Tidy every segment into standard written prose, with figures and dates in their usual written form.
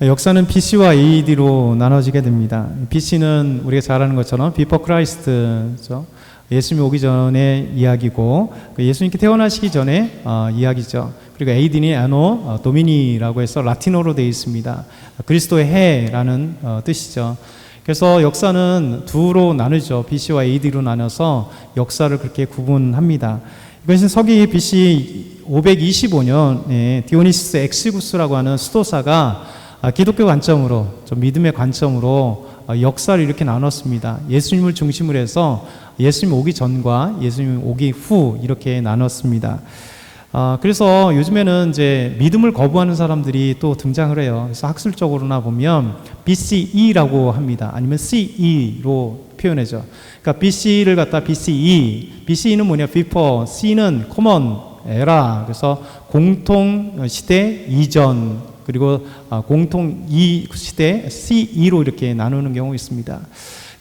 역사는 BC와 AD로 나눠지게 됩니다. BC는 우리가 잘 아는 것처럼 Before Christ죠. 예수님 오기 전의 이야기고, 예수님께 태어나시기 전에 이야기죠. 그리고 AD는 Anno Domini라고 해서 라틴어로 되어 있습니다. 그리스도의 해라는 뜻이죠. 그래서 역사는 두로 나누죠. BC와 AD로 나눠서 역사를 그렇게 구분합니다. 이것은 서기 BC 525년에 디오니시스 엑시구스라고 하는 수도사가 기독교 관점으로, 좀 믿음의 관점으로 역사를 이렇게 나눴습니다. 예수님을 중심으로 해서 예수님 오기 전과 예수님 오기 후 이렇게 나눴습니다. 그래서 요즘에는 이제 믿음을 거부하는 사람들이 또 등장을 해요. 그래서 학술적으로나 보면 BCE라고 합니다. 아니면 CE로 표현하죠. 그러니까 BC를 갖다 BCE, BCE는 뭐냐? Before, C는 Common Era, 그래서 공통 시대 이전, 그리고 공통 이 시대 CE로 이렇게 나누는 경우가 있습니다.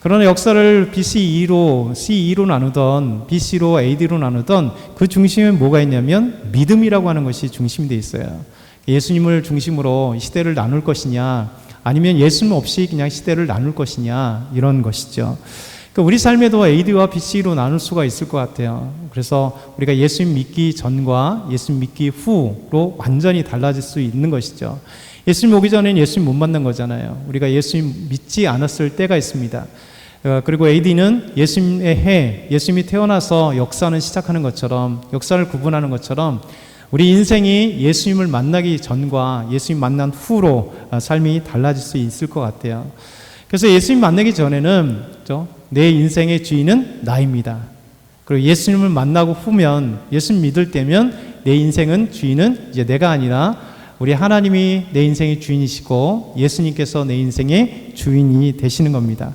그러나 역사를 BCE로, CE로 나누던, BC로 AD로 나누던 그 중심에 뭐가 있냐면 믿음이라고 하는 것이 중심이 되어 있어요. 예수님을 중심으로 시대를 나눌 것이냐, 아니면 예수님 없이 그냥 시대를 나눌 것이냐, 이런 것이죠. 그러니까 우리 삶에도 AD와 BC로 나눌 수가 있을 것 같아요. 그래서 우리가 예수님 믿기 전과 예수님 믿기 후로 완전히 달라질 수 있는 것이죠. 예수님 오기 전에는 예수님 못 만난 거잖아요. 우리가 예수님 믿지 않았을 때가 있습니다. 그리고 AD는 예수님의 해, 예수님이 태어나서 역사는 시작하는 것처럼, 역사를 구분하는 것처럼 우리 인생이 예수님을 만나기 전과 예수님 만난 후로 삶이 달라질 수 있을 것 같아요. 그래서 예수님 만나기 전에는 내 인생의 주인은 나입니다. 그리고 예수님을 만나고 후면, 예수님 믿을 때면 내 인생은 주인은 이제 내가 아니라 우리 하나님이 내 인생의 주인이시고 예수님께서 내 인생의 주인이 되시는 겁니다.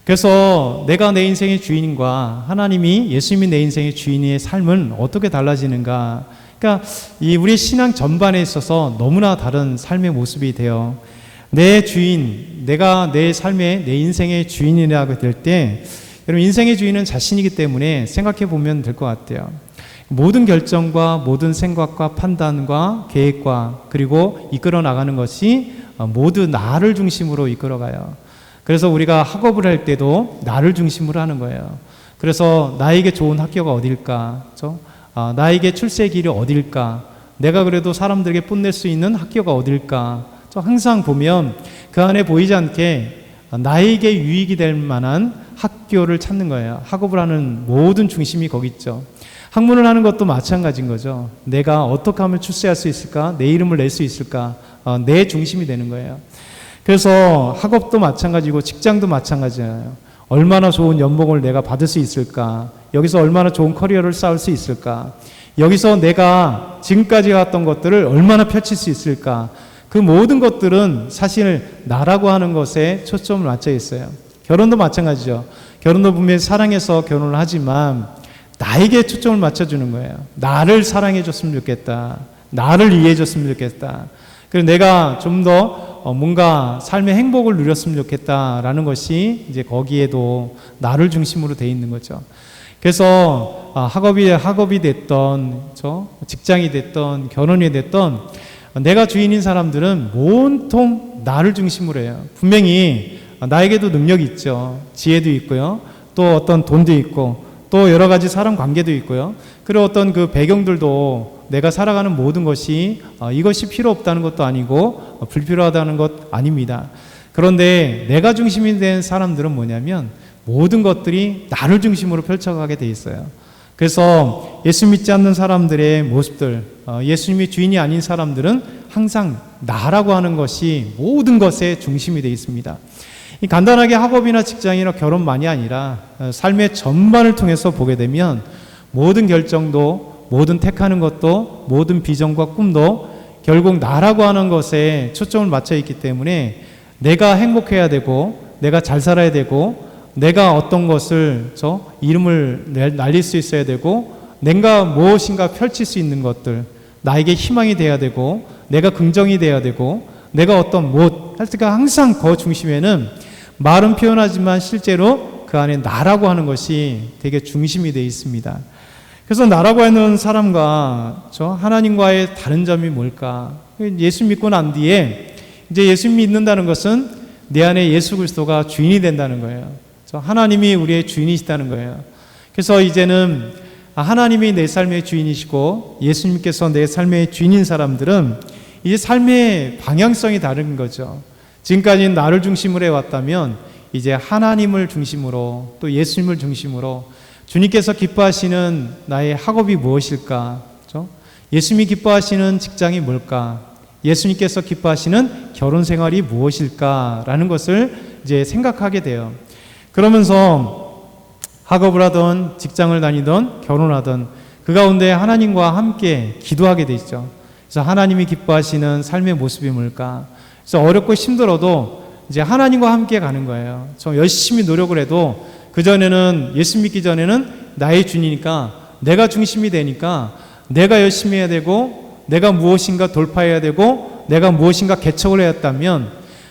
그래서 내가 내 인생의 주인과 하나님이, 예수님이 내 인생의 주인의 삶은 어떻게 달라지는가? 그러니까 이 우리 신앙 전반에 있어서 너무나 다른 삶의 모습이 돼요. 내 주인, 내가 내 삶의, 내 인생의 주인이라고 될 때, 여러분 인생의 주인은 자신이기 때문에 생각해 보면 될 것 같아요. 모든 결정과 모든 생각과 판단과 계획과 그리고 이끌어 나가는 것이 모두 나를 중심으로 이끌어가요. 그래서 우리가 학업을 할 때도 나를 중심으로 하는 거예요. 그래서 나에게 좋은 학교가 어딜까? 나에게 출세의 길이 어딜까? 내가 그래도 사람들에게 뽐낼 수 있는 학교가 어딜까? 항상 보면 그 안에 보이지 않게 나에게 유익이 될 만한 학교를 찾는 거예요. 학업을 하는 모든 중심이 거기 있죠. 학문을 하는 것도 마찬가지인 거죠. 내가 어떻게 하면 출세할 수 있을까? 내 이름을 낼 수 있을까? 내 중심이 되는 거예요. 그래서 학업도 마찬가지고 직장도 마찬가지예요. 얼마나 좋은 연봉을 내가 받을 수 있을까? 여기서 얼마나 좋은 커리어를 쌓을 수 있을까? 여기서 내가 지금까지 해왔던 것들을 얼마나 펼칠 수 있을까? 그 모든 것들은 사실 나라고 하는 것에 초점을 맞춰 있어요. 결혼도 마찬가지죠. 결혼도 분명히 사랑해서 결혼을 하지만 나에게 초점을 맞춰주는 거예요. 나를 사랑해줬으면 좋겠다. 나를 이해해줬으면 좋겠다. 그리고 내가 좀 더 뭔가 삶의 행복을 누렸으면 좋겠다라는 것이 이제 거기에도 나를 중심으로 돼 있는 거죠. 그래서 학업이 됐던, 직장이 됐던, 결혼이 됐던 내가 주인인 사람들은 온통 나를 중심으로 해요. 분명히 나에게도 능력이 있죠. 지혜도 있고요. 또 어떤 돈도 있고 또 여러 가지 사람 관계도 있고요. 그리고 어떤 그 배경들도 내가 살아가는 모든 것이 이것이 필요 없다는 것도 아니고 불필요하다는 것 아닙니다. 그런데 내가 중심이 된 사람들은 뭐냐면 모든 것들이 나를 중심으로 펼쳐가게 돼 있어요. 그래서 예수 믿지 않는 사람들의 모습들, 예수님이 주인이 아닌 사람들은 항상 나라고 하는 것이 모든 것의 중심이 되어 있습니다. 간단하게 학업이나 직장이나 결혼만이 아니라 삶의 전반을 통해서 보게 되면 모든 결정도, 모든 택하는 것도, 모든 비전과 꿈도 결국 나라고 하는 것에 초점을 맞춰 있기 때문에 내가 행복해야 되고, 내가 잘 살아야 되고, 내가 어떤 것을 이름을 날릴 수 있어야 되고, 내가 무엇인가 펼칠 수 있는 것들, 나에게 희망이 돼야 되고, 내가 긍정이 돼야 되고, 내가 어떤 할 때가 항상 그 중심에는 말은 표현하지만 실제로 그 안에 나라고 하는 것이 되게 중심이 되어 있습니다. 그래서 나라고 하는 사람과 하나님과의 다른 점이 뭘까? 예수 믿고 난 뒤에 이제 예수 믿는다는 것은 내 안에 예수 그리스도가 주인이 된다는 거예요. 하나님이 우리의 주인이시다는 거예요. 그래서 이제는 하나님이 내 삶의 주인이시고 예수님께서 내 삶의 주인인 사람들은 이제 삶의 방향성이 다른 거죠. 지금까지는 나를 중심으로 해왔다면 이제 하나님을 중심으로 또 예수님을 중심으로 주님께서 기뻐하시는 나의 학업이 무엇일까? 그렇죠? 예수님이 기뻐하시는 직장이 뭘까? 예수님께서 기뻐하시는 결혼 생활이 무엇일까라는 것을 이제 생각하게 돼요. 그러면서 학업을 하던 직장을 다니던 결혼하던 그 가운데 하나님과 함께 기도하게 되죠. 그래서 하나님이 기뻐하시는 삶의 모습이 뭘까? 그래서 어렵고 힘들어도 이제 하나님과 함께 가는 거예요. 저 열심히 노력을 해도 그전에는 예수 믿기 전에는 나의 주니까 내가 중심이 되니까 내가 열심히 해야 되고 내가 무엇인가 돌파해야 되고 내가 무엇인가 개척을 해야 했다면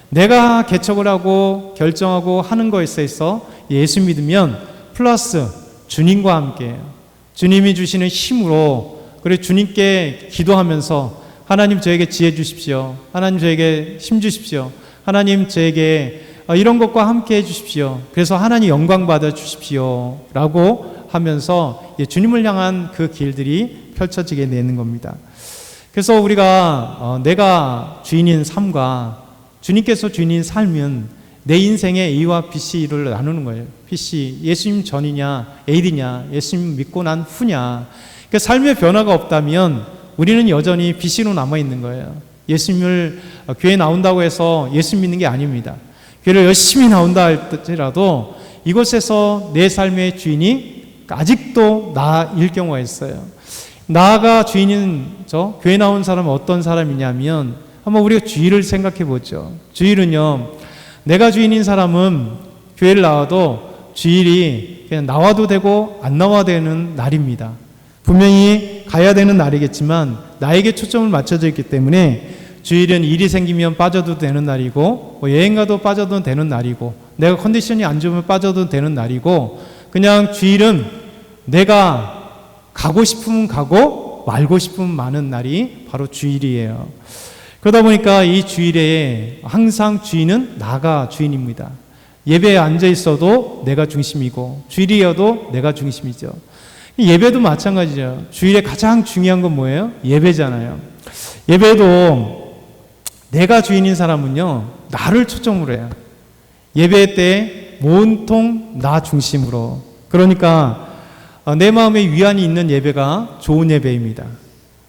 내가 개척을 하고 결정하고 하는 것에 있어 예수 믿으면 플러스 주님과 함께 주님이 주시는 힘으로 그리고 주님께 기도하면서 하나님 저에게 지혜 주십시오. 하나님 저에게 힘 주십시오. 하나님 저에게 이런 것과 함께 해주십시오. 그래서 하나님 영광 받아 주십시오 라고 하면서 주님을 향한 그 길들이 펼쳐지게 되는 겁니다. 그래서 우리가 내가 주인인 삶과 주님께서 주인인 삶은 내 인생의 A와 B, C를 나누는 거예요. B, C, 예수님 전이냐 A냐 예수님 믿고 난 후냐. 그러니까 삶의 변화가 없다면 우리는 여전히 B, C로 남아있는 거예요. 예수님을 교회 나온다고 해서 예수 믿는 게 아닙니다. 교회를 열심히 나온다 할지라도 이곳에서 내 삶의 주인이 아직도 나일 경우가 있어요. 나가 주인인 교회 나온 사람은 어떤 사람이냐면 한번 우리가 주일을 생각해 보죠. 주일은요, 내가 주인인 사람은 교회를 나와도 주일이 그냥 나와도 되고 안 나와도 되는 날입니다. 분명히 가야 되는 날이겠지만 나에게 초점을 맞춰져 있기 때문에 주일은 일이 생기면 빠져도 되는 날이고 여행 가도 빠져도 되는 날이고 내가 컨디션이 안 좋으면 빠져도 되는 날이고 그냥 주일은 내가 가고 싶으면 가고 말고 싶으면 마는 날이 바로 주일이에요. 그러다 보니까 이 주일에 항상 주인은 나가 주인입니다. 예배에 앉아 있어도 내가 중심이고 주일이어도 내가 중심이죠. 예배도 마찬가지죠. 주일에 가장 중요한 건 뭐예요? 예배잖아요. 예배도 내가 주인인 사람은요, 나를 초점으로 해요. 예배 때 온통 나 중심으로. 그러니까 내 마음에 위안이 있는 예배가 좋은 예배입니다.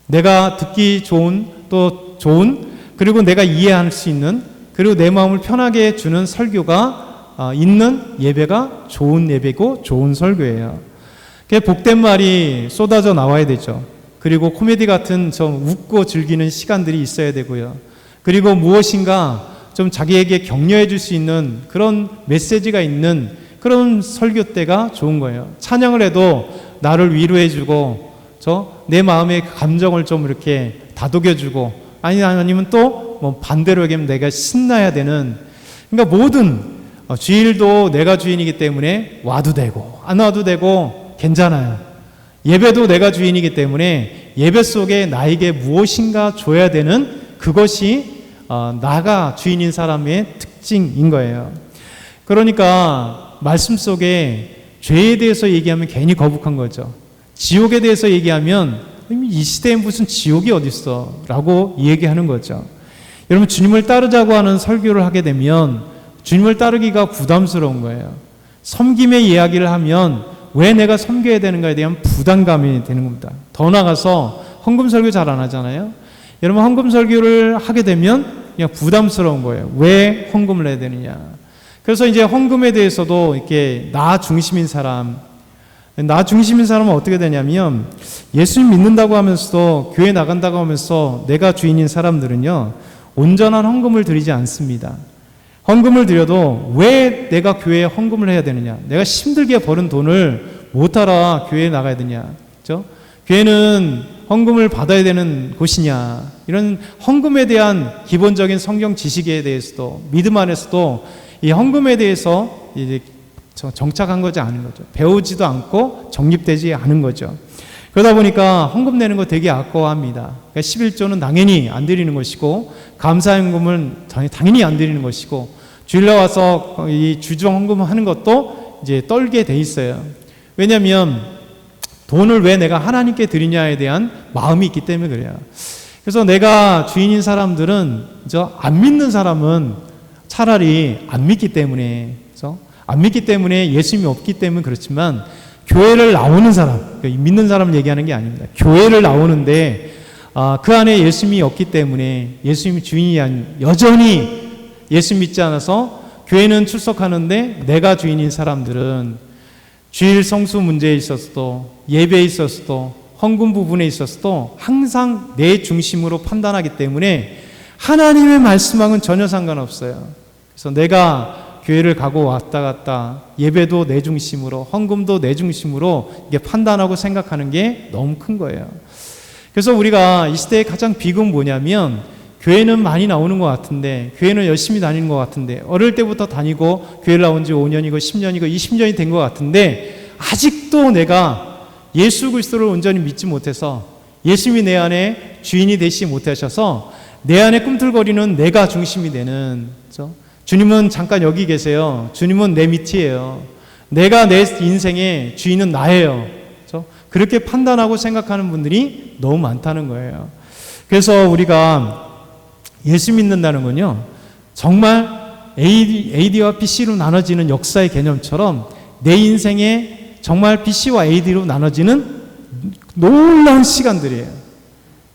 내가 듣기 좋은 또 좋은 그리고 내가 이해할 수 있는 그리고 내 마음을 편하게 해주는 설교가 있는 예배가 좋은 예배고 좋은 설교예요. 복된 말이 쏟아져 나와야 되죠. 그리고 코미디 같은 좀 웃고 즐기는 시간들이 있어야 되고요. 그리고 무엇인가 좀 자기에게 격려해 줄 수 있는 그런 메시지가 있는 그런 설교 때가 좋은 거예요. 찬양을 해도 나를 위로해 주고 내 마음의 감정을 좀 이렇게 다독여 주고 아니면 또 뭐 반대로 얘기하면 내가 신나야 되는 그러니까 모든 주일도 내가 주인이기 때문에 와도 되고 안 와도 되고 괜찮아요. 예배도 내가 주인이기 때문에 예배 속에 나에게 무엇인가 줘야 되는 그것이 나가 주인인 사람의 특징인 거예요. 그러니까 말씀 속에 죄에 대해서 얘기하면 괜히 거북한 거죠. 지옥에 대해서 얘기하면 이 시대에 무슨 지옥이 어딨어 라고 얘기하는 거죠. 여러분 주님을 따르자고 하는 설교를 하게 되면 주님을 따르기가 부담스러운 거예요. 섬김의 이야기를 하면 왜 내가 섬겨야 되는가에 대한 부담감이 되는 겁니다. 더 나아가서 헌금 설교 잘 안 하잖아요. 여러분 헌금 설교를 하게 되면 그냥 부담스러운 거예요. 왜 헌금을 해야 되느냐. 그래서 이제 헌금에 대해서도 이렇게 나 중심인 사람은 어떻게 되냐면 예수님 믿는다고 하면서도 교회 나간다고 하면서 내가 주인인 사람들은요 온전한 헌금을 드리지 않습니다. 헌금을 드려도 왜 내가 교회에 헌금을 해야 되느냐. 내가 힘들게 버는 돈을 못하러 교회에 나가야 되냐. 그렇죠? 교회는 헌금을 받아야 되는 곳이냐. 이런 헌금에 대한 기본적인 성경 지식에 대해서도 믿음 안에서도 이 헌금에 대해서 이제 정착한 거지 않은 거죠. 배우지도 않고 정립되지 않은 거죠. 그러다 보니까 헌금 내는 거 되게 아까워합니다. 그러니까 11조는 당연히 안 드리는 것이고, 감사헌금은 당연히 안 드리는 것이고, 주일날 와서 이 주중 헌금 하는 것도 이제 떨게 돼 있어요. 왜냐하면 돈을 왜 내가 하나님께 드리냐에 대한 마음이 있기 때문에 그래요. 그래서 내가 주인인 사람들은, 안 믿는 사람은 차라리 안 믿기 때문에, 그렇죠? 안 믿기 때문에 예수님이 없기 때문에 그렇지만, 교회를 나오는 사람, 믿는 사람을 얘기하는 게 아닙니다. 교회를 나오는데 그 안에 예수님이 없기 때문에, 예수님이 주인이 아닌, 여전히 예수 믿지 않아서 교회는 출석하는데 내가 주인인 사람들은 주일 성수 문제에 있어서도, 예배에 있어서도, 헌금 부분에 있어서도 항상 내 중심으로 판단하기 때문에 하나님의 말씀하고는 전혀 상관없어요. 그래서 내가 교회를 가고 왔다 갔다, 예배도 내 중심으로, 헌금도 내 중심으로 이게 판단하고 생각하는 게 너무 큰 거예요. 그래서 우리가 이 시대의 가장 비극은 뭐냐면, 교회는 많이 나오는 것 같은데, 교회는 열심히 다니는 것 같은데, 어릴 때부터 다니고 교회를 나온 지 5년이고 10년이고 20년이 된 것 같은데, 아직도 내가 예수 그리스도를 온전히 믿지 못해서, 예수님이 내 안에 주인이 되시지 못하셔서 내 안에 꿈틀거리는 내가 중심이 되는, 그렇죠? 주님은 잠깐 여기 계세요. 주님은 내 밑이에요. 내가 내 인생의 주인은 나예요. 그렇죠? 그렇게 판단하고 생각하는 분들이 너무 많다는 거예요. 그래서 우리가 예수 믿는다는 건요, 정말 AD와 BC로 나눠지는 역사의 개념처럼 내 인생에 정말 BC와 AD로 나눠지는 놀라운 시간들이에요.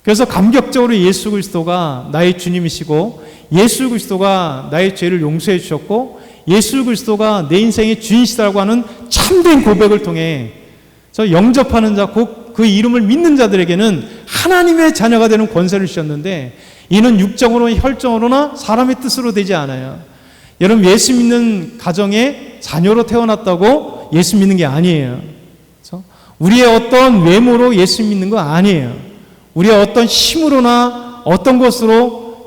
그래서 감격적으로 예수 그리스도가 나의 주님이시고, 예수 그리스도가 나의 죄를 용서해 주셨고, 예수 그리스도가 내 인생의 주인이시라고 하는 참된 고백을 통해 영접하는 자, 곧 그 이름을 믿는 자들에게는 하나님의 자녀가 되는 권세를 주셨는데, 이는 육정으로나 혈정으로나 사람의 뜻으로 되지 않아요. 여러분, 예수 믿는 가정의 자녀로 태어났다고 예수 믿는 게 아니에요. 그렇죠? 우리의 어떤 외모로 예수 믿는 거 아니에요. 우리의 어떤 힘으로나 어떤 것으로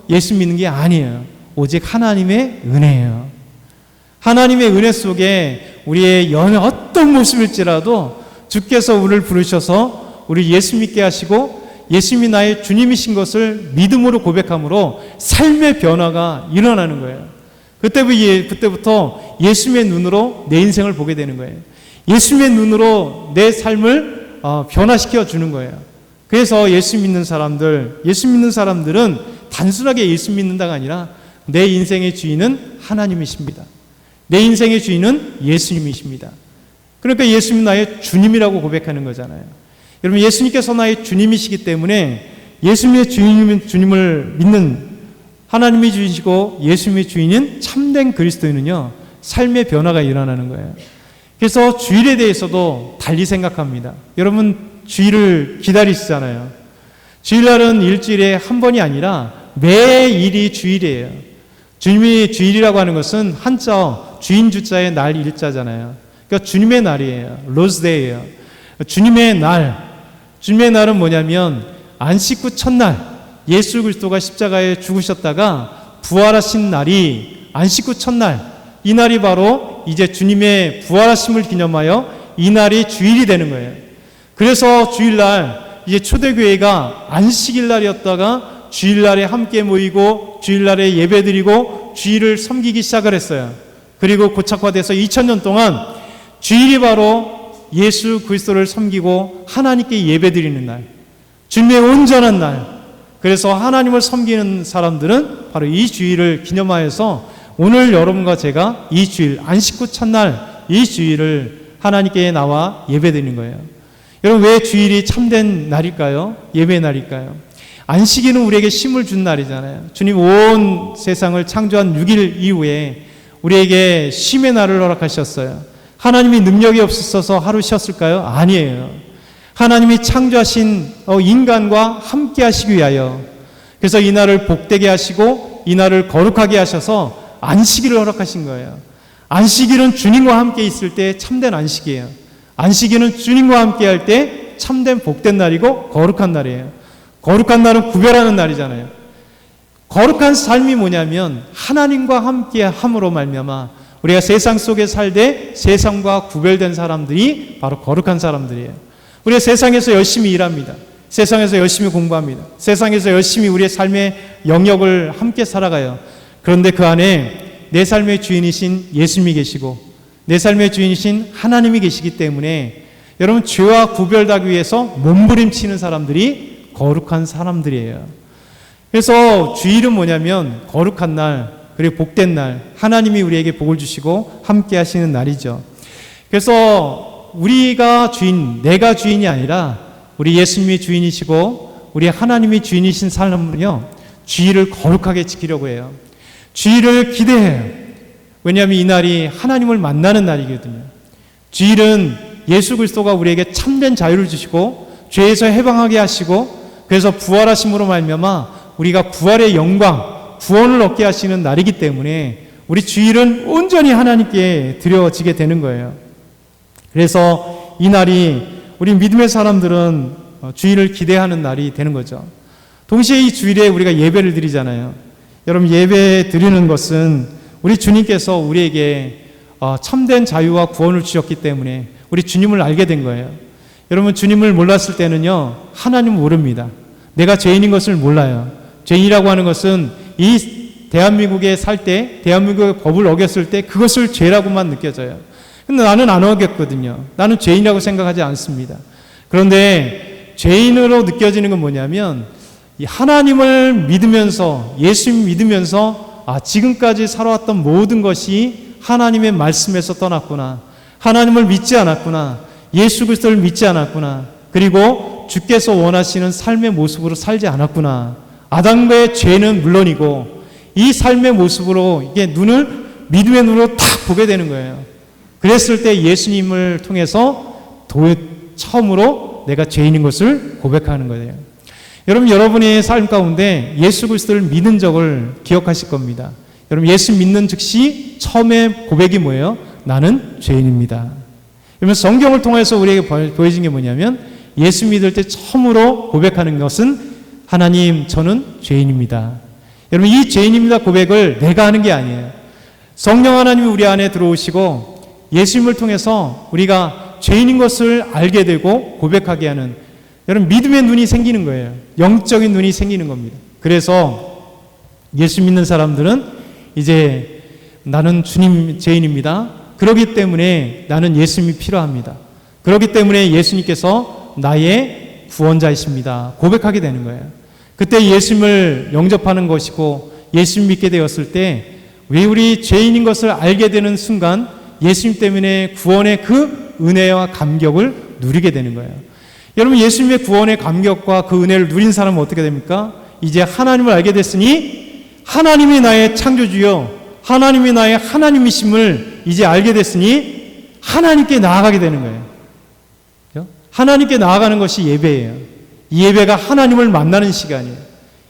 예수 믿는 게 아니에요. 오직 하나님의 은혜예요. 하나님의 은혜 속에 우리의 어떤 모습일지라도 주께서 우리를 부르셔서 우리 예수 믿게 하시고, 예수님이 나의 주님이신 것을 믿음으로 고백함으로 삶의 변화가 일어나는 거예요. 그때부터 예수님의 눈으로 내 인생을 보게 되는 거예요. 예수님의 눈으로 내 삶을 변화시켜 주는 거예요. 그래서 예수 믿는 사람들은 단순하게 예수 믿는다가 아니라 내 인생의 주인은 하나님이십니다. 내 인생의 주인은 예수님이십니다. 그러니까 예수님 나의 주님이라고 고백하는 거잖아요. 여러분, 예수님께서 나의 주님이시기 때문에 예수님의 주님을 믿는, 하나님이 주이시고 예수님의 주인인 참된 그리스도인은요, 삶의 변화가 일어나는 거예요. 그래서 주일에 대해서도 달리 생각합니다. 여러분, 주일을 기다리시잖아요. 주일날은 일주일에 한 번이 아니라 매일이 주일이에요. 주님이 주일이라고 하는 것은 한자, 주인 주자의 날 일자잖아요. 그러니까 주님의 날이에요. 로즈데이예요. 주님의 날은 뭐냐면, 안식 후 첫날 예수 그리스도가 십자가에 죽으셨다가 부활하신 날이 안식 후 첫날, 이 날이 바로 이제 주님의 부활하심을 기념하여 이 날이 주일이 되는 거예요. 그래서 주일날, 이제 초대교회가 안식일 날이었다가 주일날에 함께 모이고 주일날에 예배드리고 주일을 섬기기 시작을 했어요. 그리고 고착화돼서 2000년 동안 주일이 바로 예수 그리스도를 섬기고 하나님께 예배드리는 날, 주님의 온전한 날. 그래서 하나님을 섬기는 사람들은 바로 이 주일을 기념하여서 오늘 여러분과 제가 이 주일, 안식 후 첫날 이 주일을 하나님께 나와 예배드리는 거예요. 여러분, 왜 주일이 참된 날일까요? 예배의 날일까요? 안식일은 우리에게 쉼을 준 날이잖아요. 주님 온 세상을 창조한 6일 이후에 우리에게 쉼의 날을 허락하셨어요. 하나님이 능력이 없었어서 하루 쉬었을까요? 아니에요. 하나님이 창조하신 인간과 함께 하시기 위하여, 그래서 이 날을 복되게 하시고 이 날을 거룩하게 하셔서 안식일을 허락하신 거예요. 안식일은 주님과 함께 있을 때 참된 안식이에요. 안식일은 주님과 함께 할 때 참된 복된 날이고 거룩한 날이에요. 거룩한 날은 구별하는 날이잖아요. 거룩한 삶이 뭐냐면 하나님과 함께 함으로 말미암아 우리가 세상 속에 살되 세상과 구별된 사람들이 바로 거룩한 사람들이에요. 우리가 세상에서 열심히 일합니다. 세상에서 열심히 공부합니다. 세상에서 열심히 우리의 삶의 영역을 함께 살아가요. 그런데 그 안에 내 삶의 주인이신 예수님이 계시고 내 삶의 주인이신 하나님이 계시기 때문에 여러분, 죄와 구별하기 위해서 몸부림치는 사람들이 거룩한 사람들이에요. 그래서 주일은 뭐냐면 거룩한 날, 그리고 복된 날, 하나님이 우리에게 복을 주시고 함께 하시는 날이죠. 그래서 우리가 주인, 내가 주인이 아니라 우리 예수님이 주인이시고 우리 하나님이 주인이신 사람은요, 주일을 거룩하게 지키려고 해요. 주일을 기대해요. 왜냐하면 이 날이 하나님을 만나는 날이거든요. 주일은 예수 그리스도가 우리에게 참된 자유를 주시고 죄에서 해방하게 하시고 그래서 부활하심으로 말미암아 우리가 부활의 영광, 구원을 얻게 하시는 날이기 때문에 우리 주일은 온전히 하나님께 드려지게 되는 거예요. 그래서 이 날이 우리 믿음의 사람들은 주일을 기대하는 날이 되는 거죠. 동시에 이 주일에 우리가 예배를 드리잖아요. 여러분, 예배 드리는 것은 우리 주님께서 우리에게 참된 자유와 구원을 주셨기 때문에 우리 주님을 알게 된 거예요. 여러분, 주님을 몰랐을 때는요, 하나님을 모릅니다. 내가 죄인인 것을 몰라요. 죄인이라고 하는 것은 이 대한민국에 살 때, 대한민국의 법을 어겼을 때 그것을 죄라고만 느껴져요. 근데 나는 안 어겼거든요. 나는 죄인이라고 생각하지 않습니다. 그런데 죄인으로 느껴지는 건 뭐냐면 이 하나님을 믿으면서, 예수님 믿으면서 지금까지 살아왔던 모든 것이 하나님의 말씀에서 떠났구나. 하나님을 믿지 않았구나. 예수 그리스도를 믿지 않았구나. 그리고 주께서 원하시는 삶의 모습으로 살지 않았구나. 아담과의 죄는 물론이고 이 삶의 모습으로 이게 믿음의 눈으로 탁 보게 되는 거예요. 그랬을 때 예수님을 통해서 처음으로 내가 죄인인 것을 고백하는 거예요. 여러분의 삶 가운데 예수 그리스도를 믿은 적을 기억하실 겁니다. 여러분, 예수 믿는 즉시 처음에 고백이 뭐예요? 나는 죄인입니다. 그러면 성경을 통해서 우리에게 보여진 게 뭐냐면 예수 믿을 때 처음으로 고백하는 것은 하나님, 저는 죄인입니다. 여러분, 이 죄인입니다 고백을 내가 하는 게 아니에요. 성령 하나님이 우리 안에 들어오시고 예수님을 통해서 우리가 죄인인 것을 알게 되고 고백하게 하는, 여러분, 믿음의 눈이 생기는 거예요. 영적인 눈이 생기는 겁니다. 그래서 예수 믿는 사람들은 이제 나는 주님 죄인입니다. 그렇기 때문에 나는 예수님이 필요합니다. 그렇기 때문에 예수님께서 나의 구원자이십니다. 고백하게 되는 거예요. 그때 예수님을 영접하는 것이고 예수님 믿게 되었을 때 왜 우리 죄인인 것을 알게 되는 순간 예수님 때문에 구원의 그 은혜와 감격을 누리게 되는 거예요. 여러분, 예수님의 구원의 감격과 그 은혜를 누린 사람은 어떻게 됩니까? 이제 하나님을 알게 됐으니 하나님이 나의 창조주요, 하나님이 나의 하나님이심을 이제 알게 됐으니 하나님께 나아가게 되는 거예요. 하나님께 나아가는 것이 예배예요. 이 예배가 하나님을 만나는 시간이에요.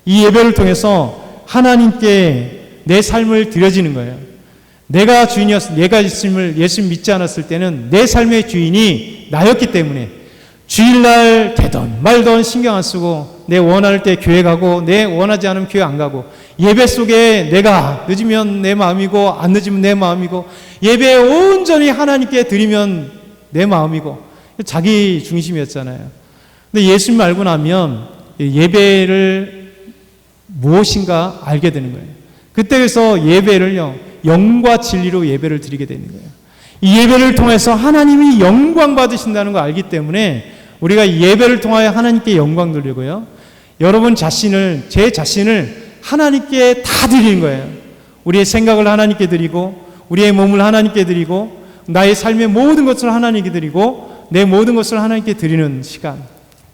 이 예배를 통해서 하나님께 내 삶을 드려지는 거예요. 내가 예수님 믿지 않았을 때는 내 삶의 주인이 나였기 때문에 주일날 되던 말던 신경 안 쓰고 내 원할 때 교회 가고 내 원하지 않으면 교회 안 가고 예배 속에 내가 늦으면 내 마음이고 안 늦으면 내 마음이고 예배에 온전히 하나님께 드리면 내 마음이고 자기 중심이었잖아요. 근데 예수님 알고 나면 예배를 무엇인가 알게 되는 거예요. 그때에서 예배를요, 영과 진리로 예배를 드리게 되는 거예요. 이 예배를 통해서 하나님이 영광 받으신다는 걸 알기 때문에 우리가 예배를 통하여 하나님께 영광 돌리고요. 여러분 자신을, 제 자신을 하나님께 다 드리는 거예요. 우리의 생각을 하나님께 드리고 우리의 몸을 하나님께 드리고 나의 삶의 모든 것을 하나님께 드리고 내 모든 것을 하나님께 드리는 시간,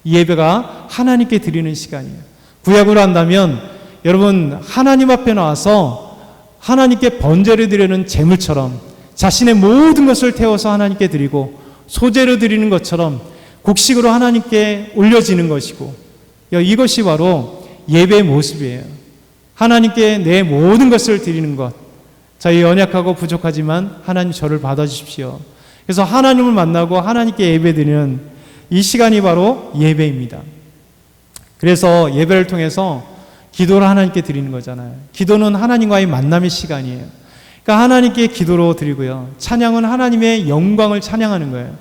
이 예배가 하나님께 드리는 시간이에요. 구약으로 한다면 여러분, 하나님 앞에 나와서 하나님께 번제를 드리는 제물처럼 자신의 모든 것을 태워서 하나님께 드리고 소제로 드리는 것처럼 곡식으로 하나님께 올려지는 것이고, 이것이 바로 예배의 모습이에요. 하나님께 내 모든 것을 드리는 것. 저희 연약하고 부족하지만 하나님 저를 받아주십시오. 그래서 하나님을 만나고 하나님께 예배드리는 이 시간이 바로 예배입니다. 그래서 예배를 통해서 기도를 하나님께 드리는 거잖아요. 기도는 하나님과의 만남의 시간이에요. 그러니까 하나님께 기도로 드리고요. 찬양은 하나님의 영광을 찬양하는 거예요.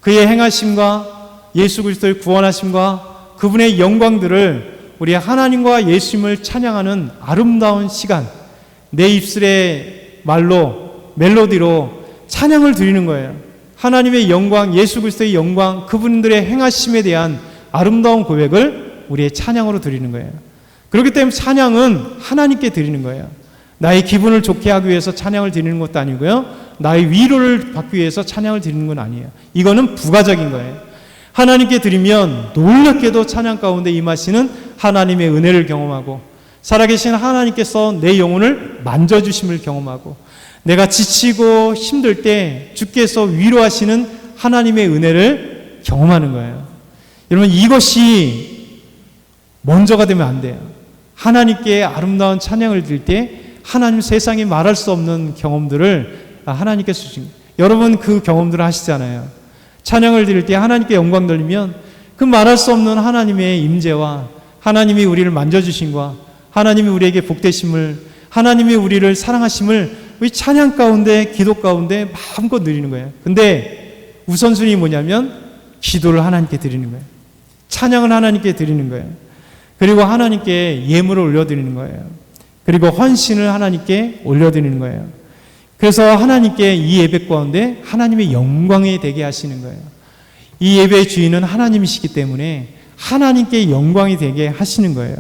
그의 행하심과 예수 그리스도의 구원하심과 그분의 영광들을 우리 하나님과 예수님을 찬양하는 아름다운 시간, 내 입술의 말로 멜로디로 찬양을 드리는 거예요. 하나님의 영광, 예수 그리스도의 영광, 그분들의 행하심에 대한 아름다운 고백을 우리의 찬양으로 드리는 거예요. 그렇기 때문에 찬양은 하나님께 드리는 거예요. 나의 기분을 좋게 하기 위해서 찬양을 드리는 것도 아니고요, 나의 위로를 받기 위해서 찬양을 드리는 건 아니에요. 이거는 부가적인 거예요. 하나님께 드리면 놀랍게도 찬양 가운데 임하시는 하나님의 은혜를 경험하고, 살아계신 하나님께서 내 영혼을 만져주심을 경험하고, 내가 지치고 힘들 때 주께서 위로하시는 하나님의 은혜를 경험하는 거예요. 여러분, 이것이 먼저가 되면 안 돼요. 하나님께 아름다운 찬양을 드릴 때 하나님 세상에 말할 수 없는 경험들을 하나님께서 주신 거예요. 여러분 그 경험들을 하시잖아요. 찬양을 드릴 때 하나님께 영광 돌리면 그 말할 수 없는 하나님의 임재와 하나님이 우리를 만져주심과 하나님이 우리에게 복되심을, 하나님이 우리를 사랑하심을 우리 찬양 가운데, 기도 가운데 마음껏 누리는 거예요. 근데 우선순위 뭐냐면 기도를 하나님께 드리는 거예요. 찬양을 하나님께 드리는 거예요. 그리고 하나님께 예물을 올려드리는 거예요. 그리고 헌신을 하나님께 올려드리는 거예요. 그래서 하나님께 이 예배 가운데 하나님의 영광이 되게 하시는 거예요. 이 예배의 주인은 하나님이시기 때문에 하나님께 영광이 되게 하시는 거예요.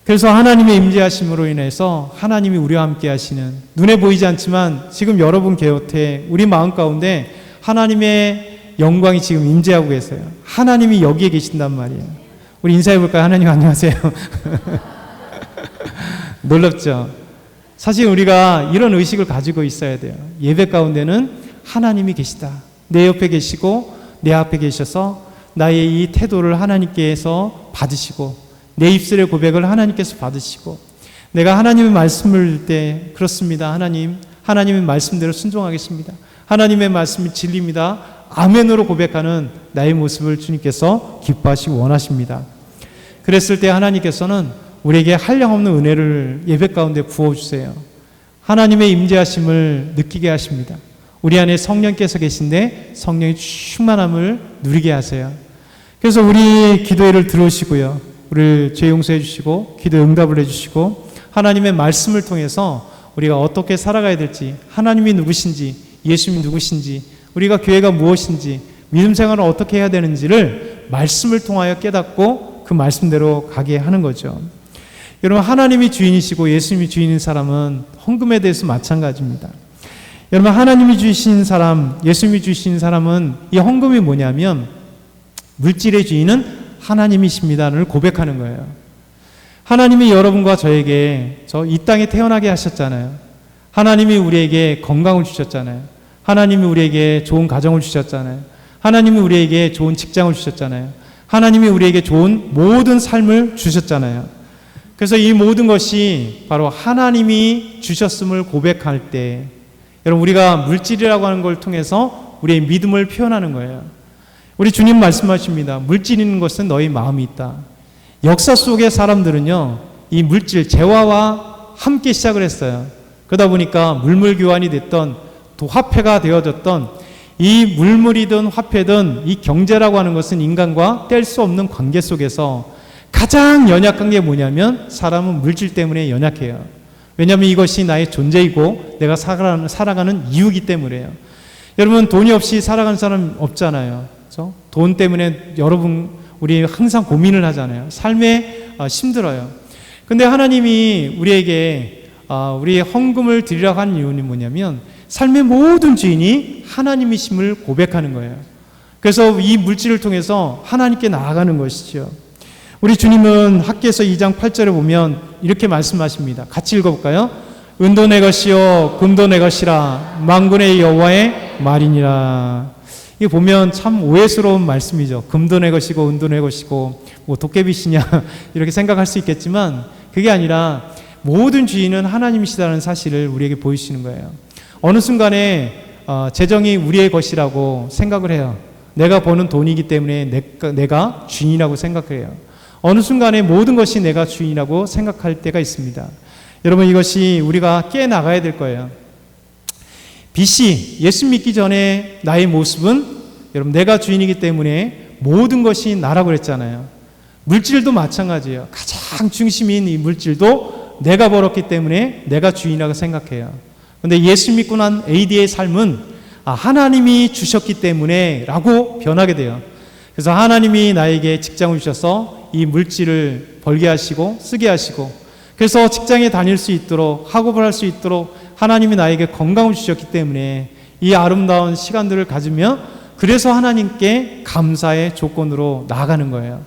그래서 하나님의 임재하심으로 인해서 하나님이 우리와 함께 하시는, 눈에 보이지 않지만 지금 여러분 곁에 우리 마음 가운데 하나님의 영광이 지금 임재하고 계세요. 하나님이 여기에 계신단 말이에요. 우리 인사해 볼까요? 하나님 안녕하세요. 놀랍죠? 사실 우리가 이런 의식을 가지고 있어야 돼요. 예배 가운데는 하나님이 계시다. 내 옆에 계시고 내 앞에 계셔서 나의 이 태도를 하나님께서 받으시고, 내 입술의 고백을 하나님께서 받으시고, 내가 하나님의 말씀을 들 때 그렇습니다. 하나님의 말씀대로 순종하겠습니다. 하나님의 말씀이 진리입니다. 아멘으로 고백하는 나의 모습을 주님께서 기뻐하시고 원하십니다. 그랬을 때 하나님께서는 우리에게 한량없는 은혜를 예배 가운데 부어주세요. 하나님의 임재하심을 느끼게 하십니다. 우리 안에 성령께서 계신데 성령의 충만함을 누리게 하세요. 그래서 우리 기도회를 들으시고요, 우리를 죄 용서해 주시고 기도 응답을 해주시고, 하나님의 말씀을 통해서 우리가 어떻게 살아가야 될지, 하나님이 누구신지, 예수님이 누구신지, 우리가 교회가 무엇인지, 믿음 생활을 어떻게 해야 되는지를 말씀을 통하여 깨닫고 그 말씀대로 가게 하는 거죠. 여러분, 하나님이 주인이시고 예수님이 주인인 사람은 헌금에 대해서 마찬가지입니다. 여러분, 하나님이 주신 사람, 예수님이 주신 사람은 이 헌금이 뭐냐면 물질의 주인은 하나님이십니다를 고백하는 거예요. 하나님이 여러분과 저에게 이 땅에 태어나게 하셨잖아요. 하나님이 우리에게 건강을 주셨잖아요. 하나님이 우리에게 좋은 가정을 주셨잖아요. 하나님이 우리에게 좋은 직장을 주셨잖아요. 하나님이 우리에게 좋은 모든 삶을 주셨잖아요. 그래서 이 모든 것이 바로 하나님이 주셨음을 고백할 때, 여러분, 우리가 물질이라고 하는 걸 통해서 우리의 믿음을 표현하는 거예요. 우리 주님 말씀하십니다. 물질 있는 것은 너희 마음이 있다. 역사 속의 사람들은요, 이 물질, 재화와 함께 시작을 했어요. 그러다 보니까 물물 교환이 됐던, 또 화폐가 되어졌던, 이 물물이든 화폐든 이 경제라고 하는 것은 인간과 뗄 수 없는 관계 속에서 가장 연약한 게 뭐냐면 사람은 물질 때문에 연약해요. 왜냐하면 이것이 나의 존재이고 내가 살아가는 이유이기 때문에요. 여러분, 돈이 없이 살아가는 사람 없잖아요. 그렇죠? 돈 때문에 여러분, 우리 항상 고민을 하잖아요. 삶에 힘들어요. 근데 하나님이 우리에게 우리의 헌금을 드리라고 하는 이유는 뭐냐면 삶의 모든 주인이 하나님이심을 고백하는 거예요. 그래서 이 물질을 통해서 하나님께 나아가는 것이죠. 우리 주님은 학개서 2장 8절에 보면 이렇게 말씀하십니다. 같이 읽어볼까요? 은도 내 것이요 금도 내 것이라 만군의 여호와의 말이니라. 이게 보면 참 오해스러운 말씀이죠. 금도 내 것이고 은도 내 것이고 뭐 도깨비시냐 이렇게 생각할 수 있겠지만 그게 아니라 모든 주인은 하나님이시다는 사실을 우리에게 보이시는 거예요. 어느 순간에 재정이 우리의 것이라고 생각을 해요. 내가 버는 돈이기 때문에 내가 주인이라고 생각해요. 어느 순간에 모든 것이 내가 주인이라고 생각할 때가 있습니다. 여러분, 이것이 우리가 깨나가야 될 거예요. BC, 예수 믿기 전에 나의 모습은 여러분 내가 주인이기 때문에 모든 것이 나라고 그랬잖아요. 물질도 마찬가지예요. 가장 중심인 이 물질도 내가 벌었기 때문에 내가 주인이라고 생각해요. 근데 예수 믿고 난 AD의 삶은 하나님이 주셨기 때문에 라고 변하게 돼요. 그래서 하나님이 나에게 직장을 주셔서 이 물질을 벌게 하시고 쓰게 하시고, 그래서 직장에 다닐 수 있도록, 학업을 할 수 있도록 하나님이 나에게 건강을 주셨기 때문에 이 아름다운 시간들을 가지며, 그래서 하나님께 감사의 조건으로 나아가는 거예요.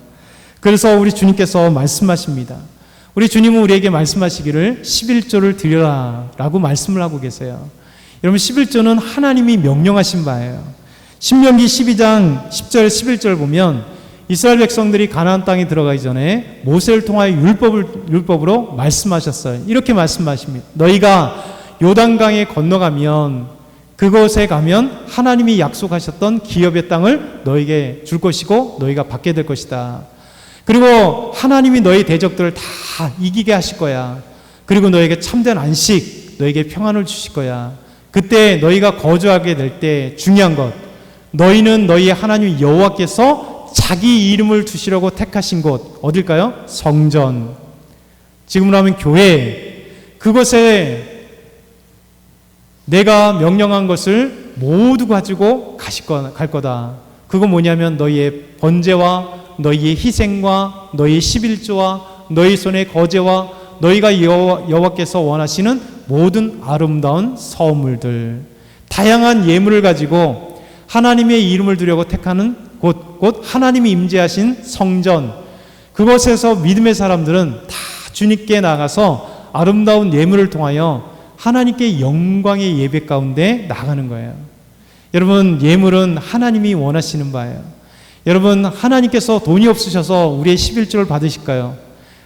그래서 우리 주님께서 말씀하십니다. 우리 주님은 우리에게 말씀하시기를 11조를 드려라 라고 말씀을 하고 계세요. 여러분, 11조는 하나님이 명령하신 바예요. 신명기 12장 10절 11절 보면 이스라엘 백성들이 가나안 땅에 들어가기 전에 모세를 통하여 율법으로 말씀하셨어요. 이렇게 말씀하십니다. 너희가 요단강에 건너가면, 그곳에 가면 하나님이 약속하셨던 기업의 땅을 너희에게 줄 것이고 너희가 받게 될 것이다. 그리고 하나님이 너희 대적들을 다 이기게 하실 거야. 그리고 너에게 참된 안식, 너에게 평안을 주실 거야. 그때 너희가 거주하게 될 때 중요한 것, 너희는 너희 하나님 여호와께서 자기 이름을 두시려고 택하신 곳 어딜까요? 성전, 지금으로 하면 교회, 그곳에 내가 명령한 것을 모두 가지고 갈 거다. 그건 뭐냐면 너희의 번제와 너희의 희생과 너희의 11조와 너희 손의 거제와 너희가 여호와께서 원하시는 모든 아름다운 선물들, 다양한 예물을 가지고 하나님의 이름을 두려고 택하는 곳, 곧 하나님이 임재하신 성전, 그곳에서 믿음의 사람들은 다 주님께 나가서 아름다운 예물을 통하여 하나님께 영광의 예배 가운데 나가는 거예요. 여러분, 예물은 하나님이 원하시는 바예요. 여러분, 하나님께서 돈이 없으셔서 우리의 11조를 받으실까요?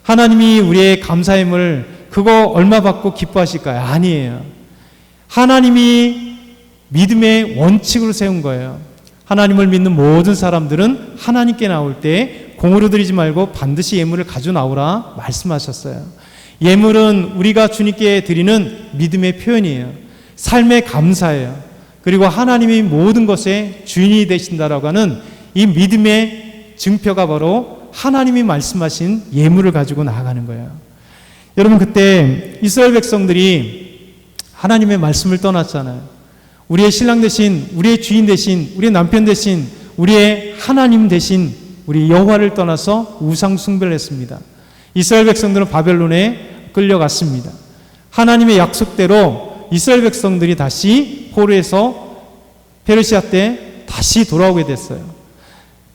하나님이 우리의 감사함을 그거 얼마 받고 기뻐하실까요? 아니에요. 하나님이 믿음의 원칙으로 세운 거예요. 하나님을 믿는 모든 사람들은 하나님께 나올 때 공으로 드리지 말고 반드시 예물을 가져 나오라 말씀하셨어요. 예물은 우리가 주님께 드리는 믿음의 표현이에요. 삶의 감사예요. 그리고 하나님이 모든 것의 주인이 되신다라고 하는 이 믿음의 증표가 바로 하나님이 말씀하신 예물을 가지고 나아가는 거예요. 여러분, 그때 이스라엘 백성들이 하나님의 말씀을 떠났잖아요. 우리의 신랑 대신, 우리의 주인 대신, 우리의 남편 대신, 우리의 하나님 대신 우리 여호와를 떠나서 우상 숭배를 했습니다. 이스라엘 백성들은 바벨론에 끌려갔습니다. 하나님의 약속대로 이스라엘 백성들이 다시 포로에서 페르시아 때 다시 돌아오게 됐어요.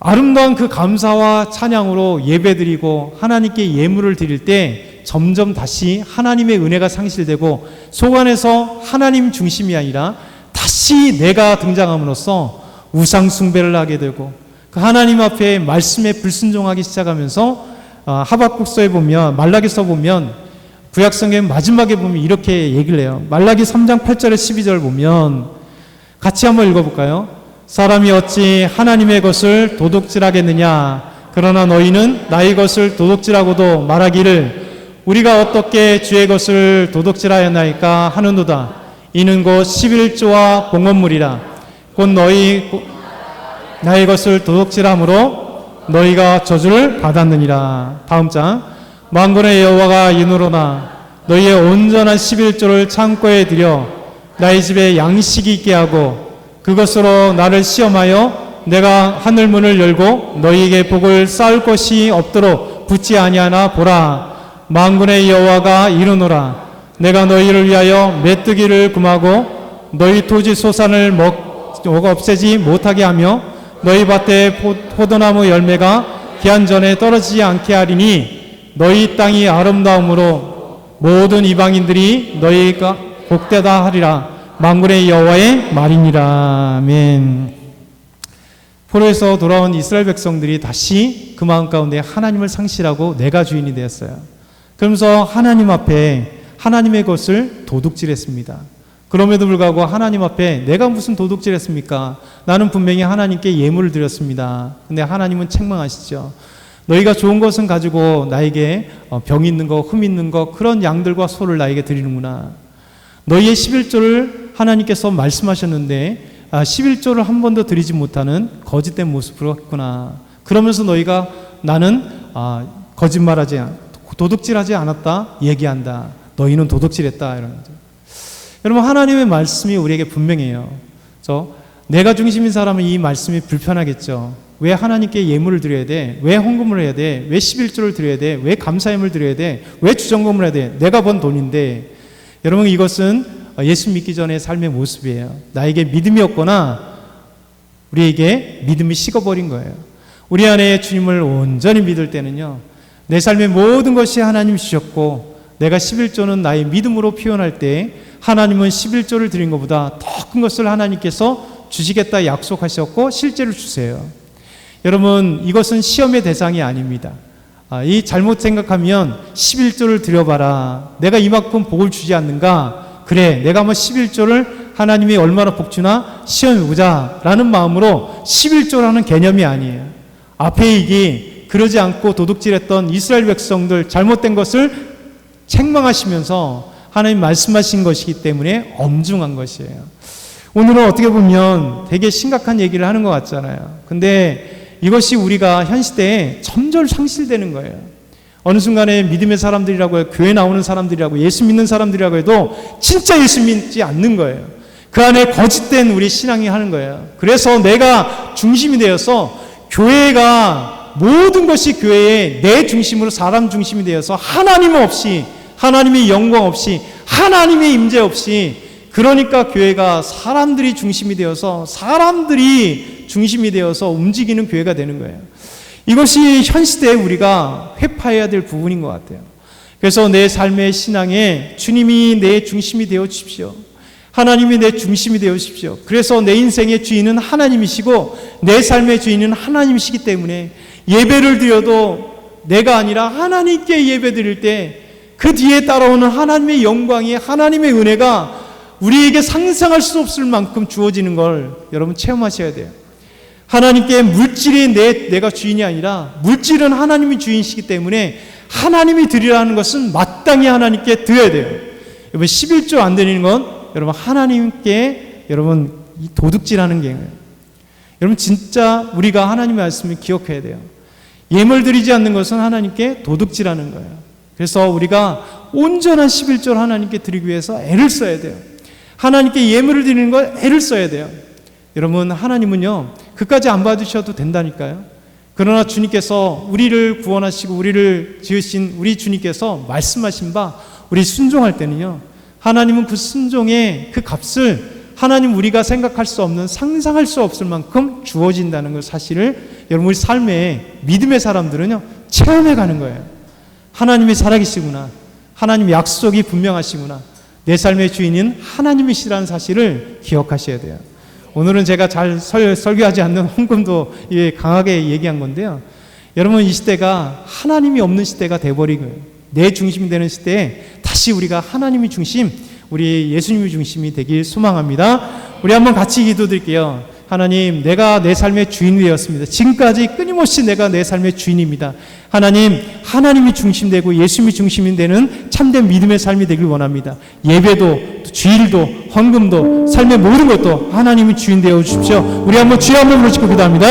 아름다운 그 감사와 찬양으로 예배드리고 하나님께 예물을 드릴 때 점점 다시 하나님의 은혜가 상실되고 속 안에서 하나님 중심이 아니라 다시 내가 등장함으로써 우상 숭배를 하게 되고 그 하나님 앞에 말씀에 불순종하기 시작하면서 하박국서에 보면, 말라기서 보면, 구약성경 마지막에 보면 이렇게 얘기를 해요. 말라기 3장 8절에 12절 보면 같이 한번 읽어볼까요? 사람이 어찌 하나님의 것을 도둑질하겠느냐? 그러나 너희는 나의 것을 도둑질하고도 말하기를 우리가 어떻게 주의 것을 도둑질하였나이까 하는도다. 이는 곧 11조와 봉헌물이라. 곧 너희 나의 것을 도둑질함으로 너희가 저주를 받았느니라. 다음 장. 만군의 여호와가 이르노라. 너희의 온전한 11조를 창고에 들여 나의 집에 양식이 있게 하고 그것으로 나를 시험하여 내가 하늘 문을 열고 너희에게 복을 쌓을 것이 없도록 붙지 아니하나 보라. 만군의 여호와가 이르노라. 내가 너희를 위하여 메뚜기를 금하고 너희 토지 소산을 없애지 못하게 하며 너희 밭에 포도나무 열매가 기한 전에 떨어지지 않게 하리니 너희 땅이 아름다움으로 모든 이방인들이 너희가 복되다 하리라. 만군의 여호와의 말이니라. 아멘. 포로에서 돌아온 이스라엘 백성들이 다시 그 마음 가운데 하나님을 상실하고 내가 주인이 되었어요. 그러면서 하나님 앞에 하나님의 것을 도둑질했습니다. 그럼에도 불구하고 하나님 앞에 내가 무슨 도둑질했습니까? 나는 분명히 하나님께 예물을 드렸습니다. 근데 하나님은 책망하시죠. 너희가 좋은 것은 가지고 나에게 병 있는 거, 흠 있는 거, 그런 양들과 소를 나에게 드리는구나. 너희의 11조를 하나님께서 말씀하셨는데 11조를 한 번도 드리지 못하는 거짓된 모습으로 했구나. 그러면서 너희가 나는 거짓말하지 도둑질하지 않았다 얘기한다. 너희는 도둑질했다 이런 거죠. 여러분, 하나님의 말씀이 우리에게 분명해요. 내가 중심인 사람은 이 말씀이 불편하겠죠. 왜 하나님께 예물을 드려야 돼? 왜 헌금을 해야 돼? 왜 11조를 드려야 돼? 왜 감사함을 드려야 돼? 왜 주정금을 해야 돼? 내가 번 돈인데. 여러분, 이것은 예수 믿기 전의 삶의 모습이에요. 나에게 믿음이 없거나 우리에게 믿음이 식어버린 거예요. 우리 안에 주님을 온전히 믿을 때는요, 내 삶의 모든 것이 하나님 주셨고 내가 11조는 나의 믿음으로 표현할 때 하나님은 11조를 드린 것보다 더 큰 것을 하나님께서 주시겠다 약속하셨고 실제로 주세요. 여러분, 이것은 시험의 대상이 아닙니다. 이 잘못 생각하면 11조를 드려봐라. 내가 이만큼 복을 주지 않는가? 그래, 내가 한번 11조를 하나님이 얼마나 복 주나 시험해보자 라는 마음으로 11조라는 개념이 아니에요. 앞에 얘기 그러지 않고 도둑질했던 이스라엘 백성들 잘못된 것을 책망하시면서 하나님 말씀하신 것이기 때문에 엄중한 것이에요. 오늘은 어떻게 보면 되게 심각한 얘기를 하는 것 같잖아요. 근데 이것이 우리가 현 시대에 점점 상실되는 거예요. 어느 순간에 믿음의 사람들이라고 해요. 교회 나오는 사람들이라고 예수 믿는 사람들이라고 해도 진짜 예수 믿지 않는 거예요. 그 안에 거짓된 우리 신앙이 하는 거예요. 그래서 내가 중심이 되어서 교회가 모든 것이 교회의 내 중심으로 사람 중심이 되어서 하나님 없이 하나님의 영광 없이 하나님의 임재 없이 그러니까 교회가 사람들이 중심이 되어서 움직이는 교회가 되는 거예요. 이것이 현 시대에 우리가 회파해야 될 부분인 것 같아요. 그래서 내 삶의 신앙에 주님이 내 중심이 되어 주십시오. 하나님이 내 중심이 되어 주십시오. 그래서 내 인생의 주인은 하나님이시고 내 삶의 주인은 하나님이시기 때문에 예배를 드려도 내가 아니라 하나님께 예배 드릴 때 그 뒤에 따라오는 하나님의 영광이 하나님의 은혜가 우리에게 상상할 수 없을 만큼 주어지는 걸 여러분 체험하셔야 돼요. 하나님께 물질이 내가 주인이 아니라 물질은 하나님이 주인이시기 때문에 하나님이 드리라는 것은 마땅히 하나님께 드려야 돼요. 여러분 11조 안 드리는 건 여러분 하나님께 여러분 이 도둑질하는 게 여러분 진짜 우리가 하나님의 말씀을 기억해야 돼요. 예물 드리지 않는 것은 하나님께 도둑질하는 거예요. 그래서 우리가 온전한 11조를 하나님께 드리기 위해서 애를 써야 돼요. 하나님께 예물을 드리는 걸 애를 써야 돼요. 여러분 하나님은요 그까지 안 봐주셔도 된다니까요. 그러나 주님께서 우리를 구원하시고 우리를 지으신 우리 주님께서 말씀하신 바 우리 순종할 때는요 하나님은 그 순종의 그 값을 하나님 우리가 생각할 수 없는 상상할 수 없을 만큼 주어진다는 그 사실을 여러분 우리 삶의 믿음의 사람들은요 체험해 가는 거예요. 하나님이 살아계시구나. 하나님 약속이 분명하시구나. 내 삶의 주인은 하나님이시라는 사실을 기억하셔야 돼요. 오늘은 제가 잘 설교하지 않는 헌금도 강하게 얘기한 건데요. 여러분 이 시대가 하나님이 없는 시대가 돼버리고요. 내 중심이 되는 시대에 다시 우리가 하나님이 중심, 우리 예수님이 중심이 되길 소망합니다. 우리 한번 같이 기도드릴게요. 하나님, 내가 내 삶의 주인이 되었습니다. 지금까지 끊임없이 내가 내 삶의 주인입니다. 하나님, 하나님이 중심되고 예수님이 중심이 되는 참된 믿음의 삶이 되길 원합니다. 예배도, 주일도, 헌금도, 삶의 모든 것도 하나님이 주인 되어 주십시오. 우리 한번 주여 한번 부르시고 기도합니다.